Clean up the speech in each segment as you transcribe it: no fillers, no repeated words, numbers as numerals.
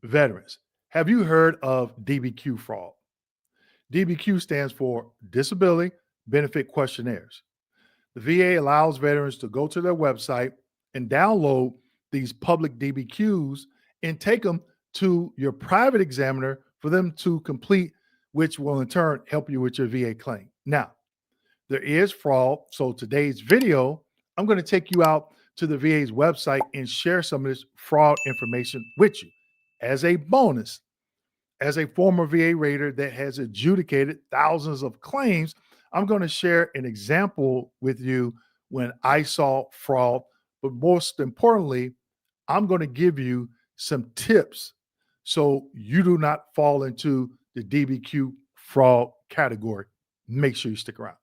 Veterans, have you heard of DBQ fraud? DBQ stands for Disability Benefit Questionnaires. The VA allows veterans to go to their website and download these public DBQs and take them to your private examiner for them to complete, which will in turn help you with your VA claim. Now, there is fraud. So today's video, I'm going to take you out to the VA's website and share some of this fraud information with you. As a bonus, as a former VA rater that has adjudicated thousands of claims, I'm going to share an example with you when I saw fraud. But most importantly, I'm going to give you some tips so you do not fall into the DBQ fraud category. Make sure you stick around.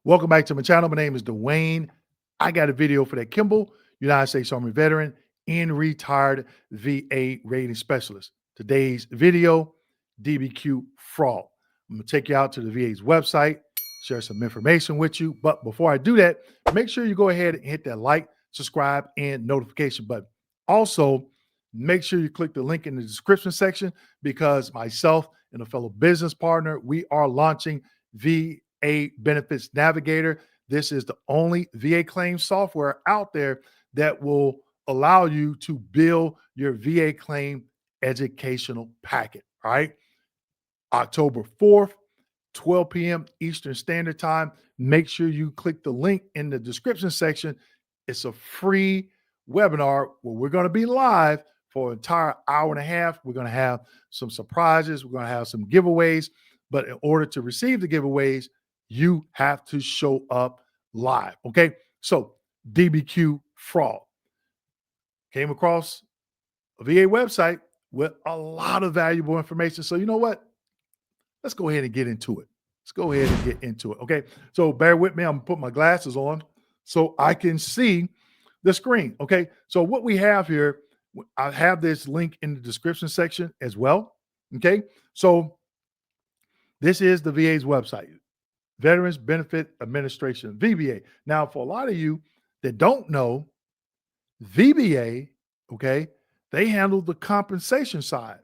Welcome back to my channel. My name is Dwayne. I got a video for that Kimball, United States Army veteran and retired VA rating specialist. Today's video, DBQ fraud. I'm going to take you out to the VA's website, share some information with you. But before I do that, make sure you go ahead and hit that like, subscribe, and notification button. Also, make sure you click the link in the description section because myself and a fellow business partner, we are launching VA Benefits Navigator. This is the only VA claim software out there that will allow you to build your VA claim educational packet. All right. October 4th, 12 p.m. Eastern Standard Time. Make sure you click the link in the description section. It's a free webinar where we're going to be live for an entire hour and a half. We're going to have some surprises. We're going to have some giveaways. But in order to receive the giveaways, you have to show up live. Okay. So DBQ fraud. Came across a VA website with a lot of valuable information. So you know what? Let's go ahead and get into it. Let's go ahead and get into it. Okay. So bear with me. I'm gonna put my glasses on so I can see the screen. Okay. So what we have here, I have this link in the description section as well. Okay. So this is the VA's website, Veterans Benefit Administration, VBA. Now, for a lot of you that don't know, VBA, okay, they handle the compensation side.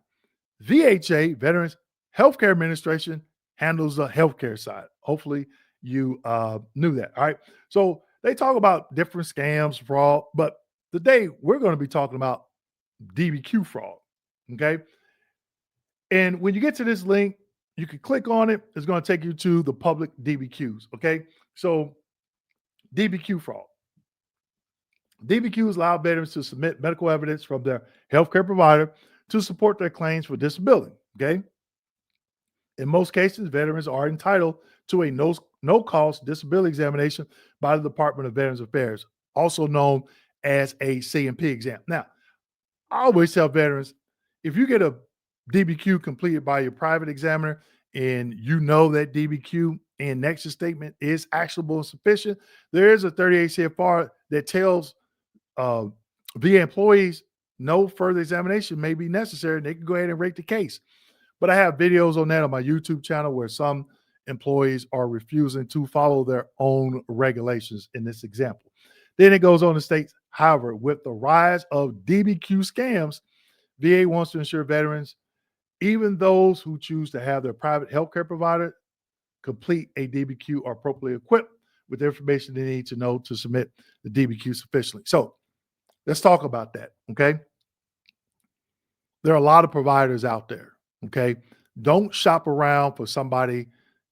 VHA, Veterans Healthcare Administration, handles the healthcare side. Hopefully you knew that. All right. So they talk about different scams, fraud, but today we're going to be talking about DBQ fraud. Okay. And when you get to this link, you can click on it. It's going to take you to the public DBQs. Okay. So DBQ fraud. DBQs allow veterans to submit medical evidence from their healthcare provider to support their claims for disability. Okay. In most cases, veterans are entitled to a no-cost disability examination by the Department of Veterans Affairs, also known as a C&P exam. Now, I always tell veterans, if you get a DBQ completed by your private examiner and you know that DBQ and Nexus Statement is actionable and sufficient, there is a 38 CFR that tells VA employees no further examination may be necessary, and they can go ahead and rate the case. But I have videos on that on my YouTube channel where some employees are refusing to follow their own regulations in this example. Then it goes on to state, however, with the rise of DBQ scams, VA wants to ensure veterans, even those who choose to have their private healthcare provider complete a DBQ, are appropriately equipped with the information they need to know to submit the DBQ sufficiently. So let's talk about that. Okay. There are a lot of providers out there. Okay. Don't shop around for somebody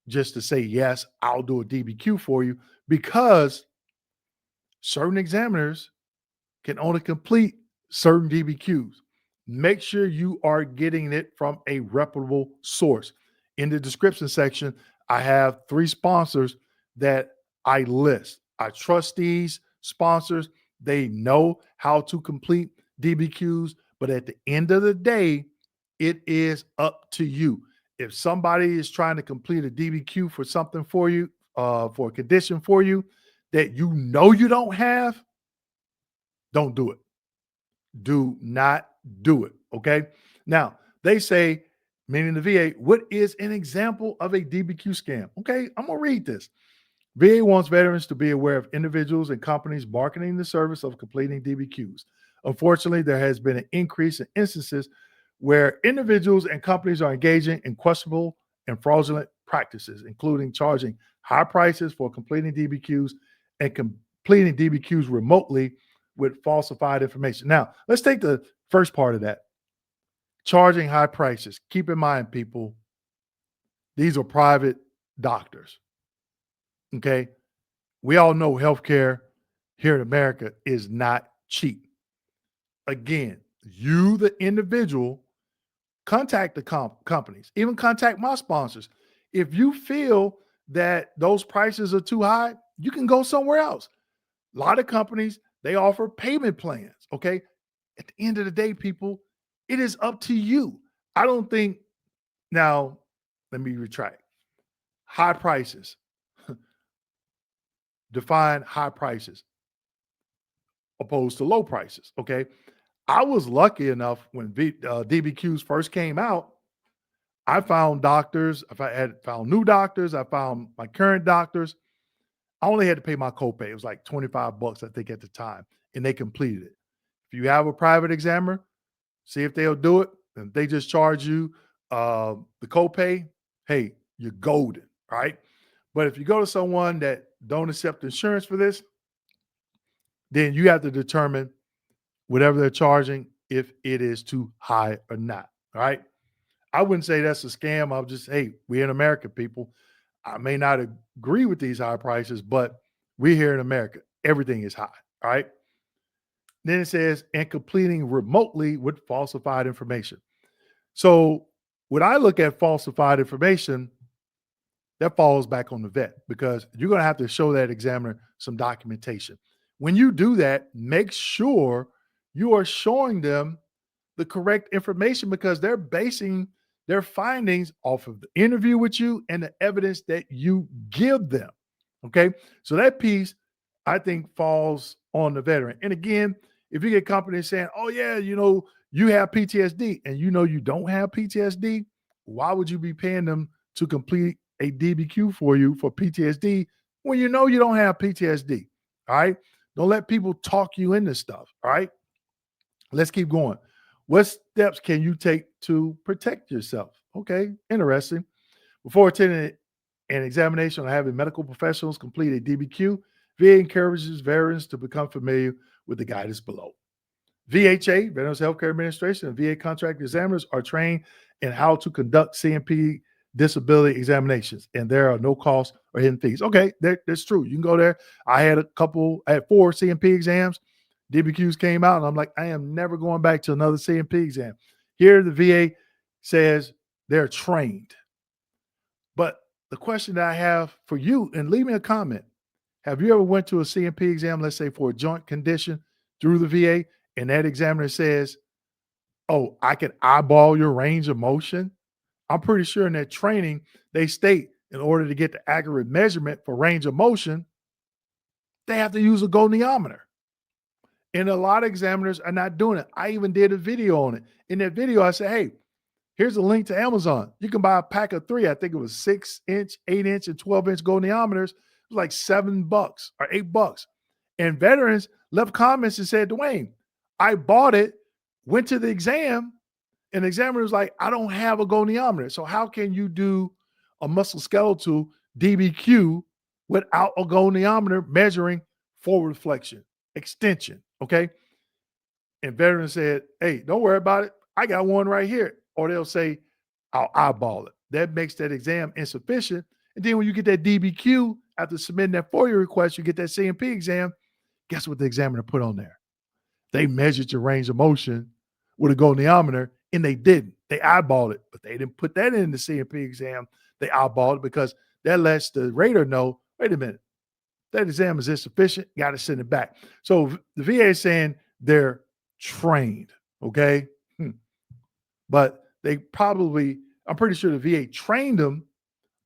just to say, yes, I'll do a DBQ for you, because certain examiners can only complete certain DBQs. Make sure you are getting it from a reputable source. In the description section, I have 3 sponsors that I list. I trust these sponsors. They know how to complete DBQs, but at the end of the day, it is up to you. If somebody is trying to complete a DBQ for something for you, for a condition for you that you know you don't have, don't do it. Do not do it. Okay. Now, they say, meaning the VA, what is an example of a DBQ scam? Okay, I'm going to read this. VA wants veterans to be aware of individuals and companies marketing the service of completing DBQs. Unfortunately, there has been an increase in instances where individuals and companies are engaging in questionable and fraudulent practices, including charging high prices for completing DBQs and completing DBQs remotely with falsified information. Now, let's take the first part of that, charging high prices. Keep in mind, people, these are private doctors. Okay. We all know healthcare here in America is not cheap. Again, you, the individual, contact the companies, even contact my sponsors. If you feel that those prices are too high, you can go somewhere else. A lot of companies, they offer payment plans. Okay. At the end of the day, people, it is up to you. I don't think, now, let me retract. High prices. Define high prices opposed to low prices. Okay. I was lucky enough when DBQs first came out. I found doctors. If I had found new doctors, I found my current doctors. I only had to pay my copay. It was like $25, I think, at the time, and they completed it. If you have a private examiner, see if they'll do it. And if they just charge you the copay, hey, you're golden, right? But if you go to someone that don't accept insurance for this, then you have to determine whatever they're charging, if it is too high or not. All right. I wouldn't say that's a scam. I'll just, hey, we're in America, people. I may not agree with these high prices, but we're here in America. Everything is high. All right. Then it says, and completing remotely with falsified information. So when I look at falsified information, that falls back on the vet, because you're going to have to show that examiner some documentation. When you do that, make sure you are showing them the correct information, because they're basing their findings off of the interview with you and the evidence that you give them. Okay. So that piece, I think, falls on the veteran. And again, if you get companies saying, oh, yeah, you have PTSD, and you don't have PTSD, why would you be paying them to complete a DBQ for you for PTSD when you don't have PTSD? All right. Don't let people talk you into stuff. All right. Let's keep going. What steps can you take to protect yourself? Okay, interesting. Before attending an examination or having medical professionals complete a DBQ, VA encourages veterans to become familiar with the guidance below. VHA, Veterans Healthcare Administration, and VA contract examiners are trained in how to conduct CMP disability examinations, and there are no costs or hidden fees. Okay, that's true. You can go there. I had 4 CMP exams. DBQs came out, and I'm like, I am never going back to another CMP exam. Here, the VA says they're trained. But the question that I have for you, and leave me a comment, have you ever went to a CMP exam, let's say for a joint condition through the VA, and that examiner says, oh, I can eyeball your range of motion? I'm pretty sure in that training, they state in order to get the accurate measurement for range of motion, they have to use a goniometer. And a lot of examiners are not doing it. I even did a video on it. In that video, I said, hey, here's a link to Amazon. You can buy a pack of 3. I think it was 6-inch, 8-inch, and 12-inch goniometers. It was like $7 or $8. And veterans left comments and said, Dwayne, I bought it, went to the exam, and the examiner was like, I don't have a goniometer. So how can you do a musculoskeletal DBQ without a goniometer measuring forward flexion, extension? Okay. And veterans said, hey, don't worry about it. I got one right here. Or they'll say, I'll eyeball it. That makes that exam insufficient. And then when you get that DBQ, after submitting that FOIA request, you get that CMP exam. Guess what the examiner put on there? They measured your range of motion with a goniometer, and they didn't. They eyeballed it, but they didn't put that in the CMP exam. They eyeballed it because that lets the rater know, wait a minute, that exam is insufficient, got to send it back. So the VA is saying they're trained, okay? But they probably, I'm pretty sure the VA trained them,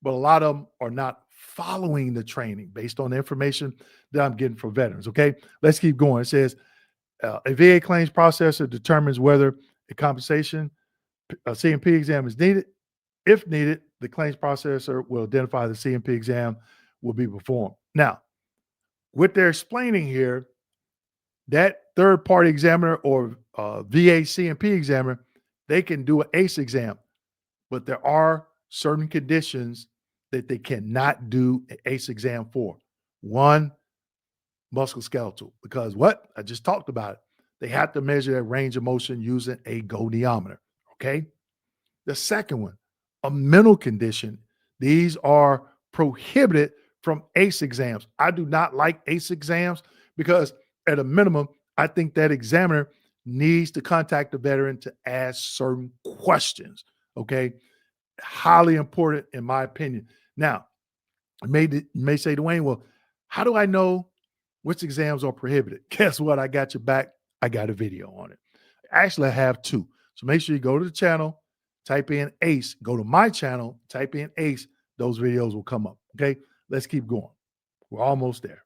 but a lot of them are not following the training based on the information that I'm getting from veterans, okay? Let's keep going. It says, a VA claims processor determines whether a compensation, a CMP exam is needed. If needed, the claims processor will identify the CMP exam will be performed. Now, what they're explaining here, that third-party examiner or VA C&P examiner, they can do an ACE exam, but there are certain conditions that they cannot do an ACE exam for. One, musculoskeletal, because what? I just talked about it. They have to measure their range of motion using a goniometer, okay? The second one, a mental condition. These are prohibited from ACE exams. I do not like ACE exams because at a minimum, I think that examiner needs to contact the veteran to ask certain questions, okay? Highly important in my opinion. Now, you may say, Dwayne, well, how do I know which exams are prohibited? Guess what? I got your back. I got a video on it. Actually, I have two. So make sure you go to the channel, type in ACE, go to my channel, type in ACE. Those videos will come up. Okay, let's keep going. We're almost there.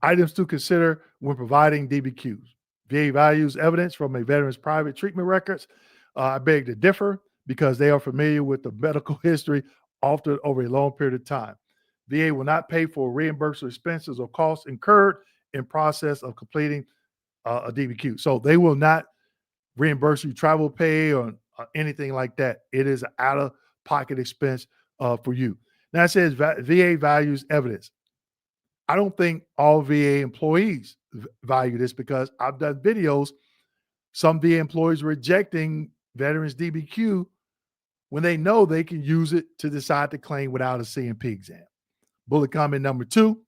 Items to consider when providing DBQs. VA values evidence from a veteran's private treatment records. I beg to differ because they are familiar with the medical history, often over a long period of time. VA will not pay for reimbursed expenses or costs incurred in process of completing a DBQ. So they will not reimburse you travel pay or anything like that. It is an out-of-pocket expense for you. Now it says VA values evidence. I don't think all VA employees value this because I've done videos, some VA employees rejecting veterans DBQ when they know they can use it to decide to claim without a C&P exam. Bullet comment number 2,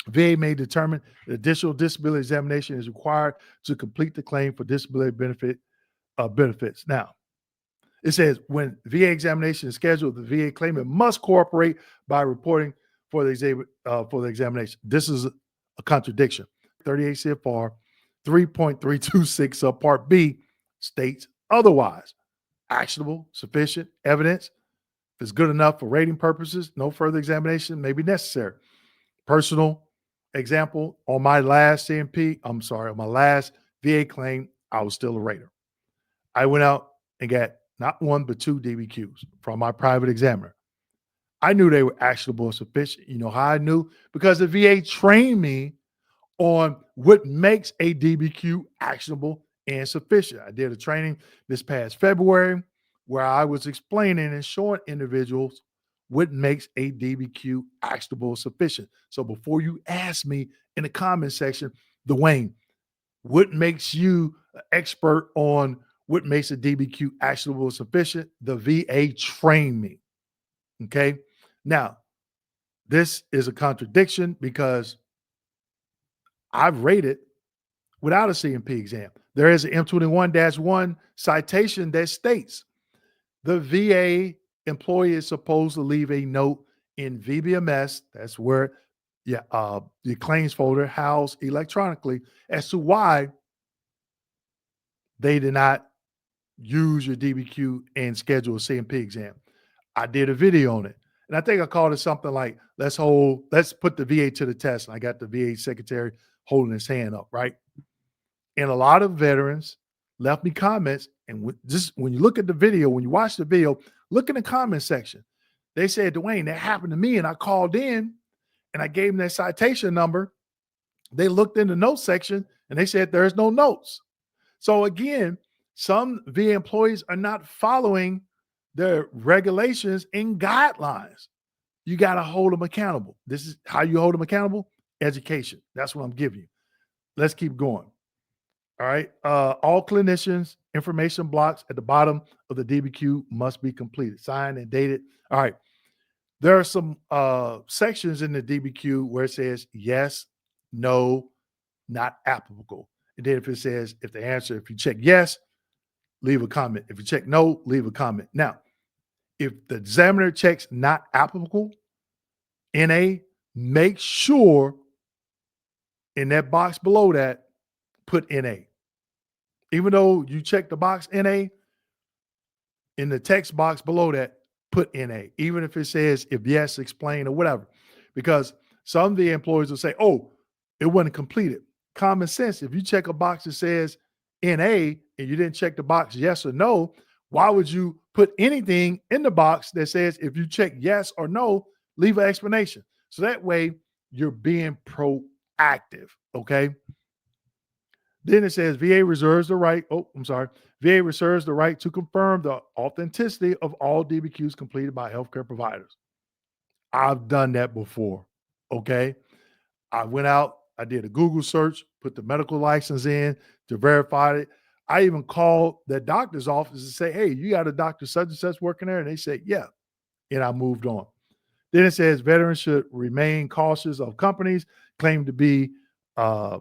VA may determine that additional disability examination is required to complete the claim for disability benefits. Now, it says when VA examination is scheduled, the VA claimant must cooperate by reporting for the examination. This is a contradiction. 38 CFR 3.326 Part B states otherwise. Actionable, sufficient evidence. If it's good enough for rating purposes, no further examination may be necessary. Personal example, on my last on my last VA claim, I was still a rater. I went out and got not one, but 2 DBQs from my private examiner. I knew they were actionable and sufficient. You know how I knew? Because the VA trained me on what makes a DBQ actionable and sufficient. I did a training this past February where I was explaining and showing individuals what makes a DBQ actionable and sufficient. So before you ask me in the comment section, Dwayne, what makes you an expert on what makes a DBQ actionable and sufficient? The VA trained me. Okay. Now, this is a contradiction because I've rated without a C&P exam. There is an M21-1 citation that states the VA employee is supposed to leave a note in VBMS, that's where the claims folder housed electronically, as to why they did not use your DBQ and schedule a C&P exam. I did a video on it. And I think I called it something like, let's put the VA to the test. And I got the VA secretary holding his hand up, right? And a lot of veterans left me comments. And when you look at the video, when you watch the video, look in the comment section. They said, Dwayne, that happened to me. And I called in and I gave them that citation number. They looked in the notes section and they said, there's no notes. So again, some VA employees are not following the regulations and guidelines. You got to hold them accountable. This is how you hold them accountable. Education. That's what I'm giving you. Let's keep going. All right. All clinicians, information blocks at the bottom of the DBQ must be completed, signed and dated. All right. There are some sections in the DBQ where it says yes, no, not applicable. And then if you check yes, leave a comment. If you check no, leave a comment. Now, if the examiner checks not applicable, NA, make sure in that box below that, put NA. Even though you check the box NA, in the text box below that, put NA. Even if it says, if yes, explain or whatever. Because some of the employees will say, oh, it wasn't completed. Common sense, if you check a box that says NA and you didn't check the box yes or no, why would you put anything in the box that says if you check yes or no, leave an explanation. So that way you're being proactive, okay? Then it says VA reserves the right. Oh, I'm sorry. VA reserves the right to confirm the authenticity of all DBQs completed by healthcare providers. I've done that before. Okay. I went out, I did a Google search, put the medical license in to verify it. I even called that doctor's office and say, hey, you got a doctor such and such working there? And they said, yeah. And I moved on. Then it says veterans should remain cautious of companies claim to be uh,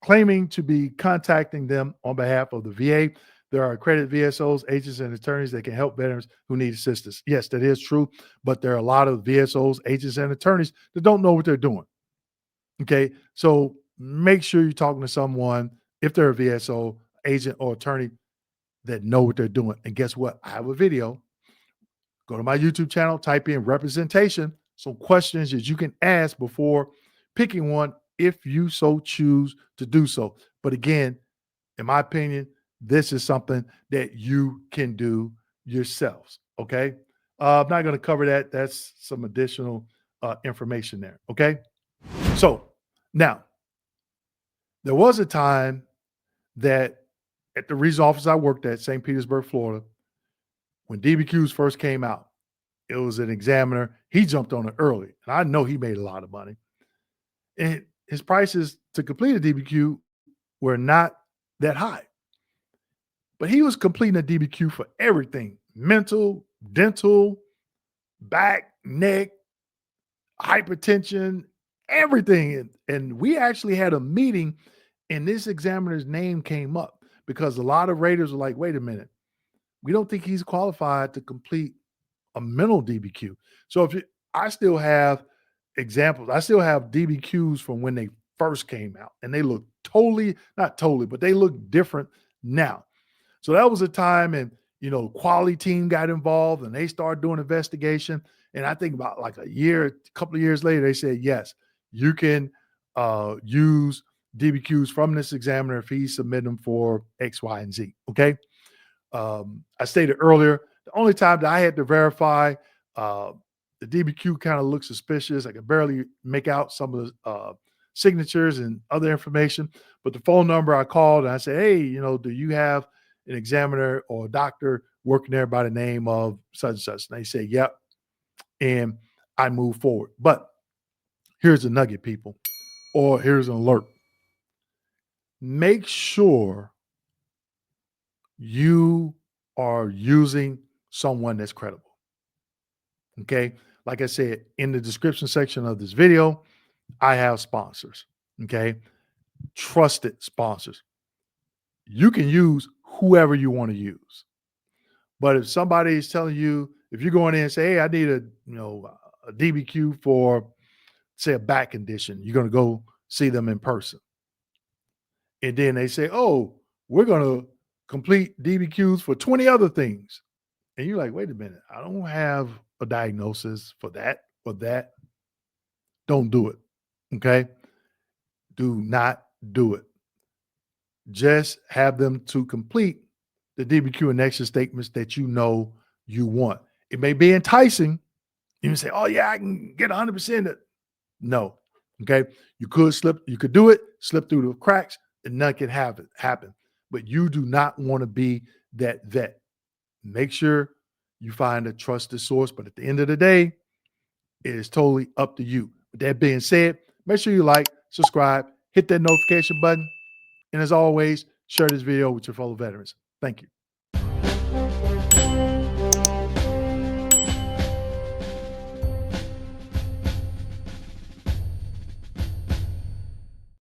claiming to be contacting them on behalf of the VA. There are accredited VSOs, agents, and attorneys that can help veterans who need assistance. Yes, that is true, but there are a lot of VSOs, agents, and attorneys that don't know what they're doing. Okay, so make sure you're talking to someone, if they're a VSO, agent, or attorney, that know what they're doing. And guess what? I have a video. Go to my YouTube channel, type in representation, some questions that you can ask before picking one if you so choose to do so. But again, in my opinion, this is something that you can do yourselves. Okay. I'm not going to cover that. That's some additional information there. Okay. So now, there was a time that at the regional office I worked at, St. Petersburg, Florida, when DBQs first came out, it was an examiner. He jumped on it early, and I know he made a lot of money. And his prices to complete a DBQ were not that high. But he was completing a DBQ for everything: mental, dental, back, neck, hypertension, everything. And we actually had a meeting, and this examiner's name came up because a lot of raters were like, wait a minute, we don't think he's qualified to complete a mental DBQ. So I still have examples. I still have DBQs from when they first came out, and they look not totally, but they look different now. So that was a time, and quality team got involved, and they started doing investigation. And I think about like a couple of years later, they said, yes, you can use DBQs from this examiner if he submit them for X, Y, and Z. Okay. I stated earlier, the only time that I had to verify the DBQ kind of looked suspicious. I could barely make out some of the signatures and other information. But the phone number I called, and I said, hey, do you have an examiner or a doctor working there by the name of such and such? And they say, yep. And I move forward. But here's a nugget, people, or here's an alert. Make sure you are using someone that's credible. Okay. Like I said, in the description section of this video, I have sponsors. Okay. Trusted sponsors. You can use whoever you want to use. But if somebody is telling you, if you're going in and say, hey, I need a DBQ for, say, a back condition, you're going to go see them in person. And then they say, oh, we're going to complete DBQs for 20 other things. And you're like, wait a minute, I don't have a diagnosis for that or that. Don't do it. Okay. Do not do it. Just have them to complete the DBQ and Nexus statements that you want. It may be enticing. You can say, oh yeah, I can get 100%. No. Okay. You could do it, slip through the cracks, and nothing can happen. But you do not want to be that vet. Make sure you find a trusted source. But at the end of the day, it is totally up to you. With that being said, make sure you like, subscribe, hit that notification button. And as always, share this video with your fellow veterans. Thank you.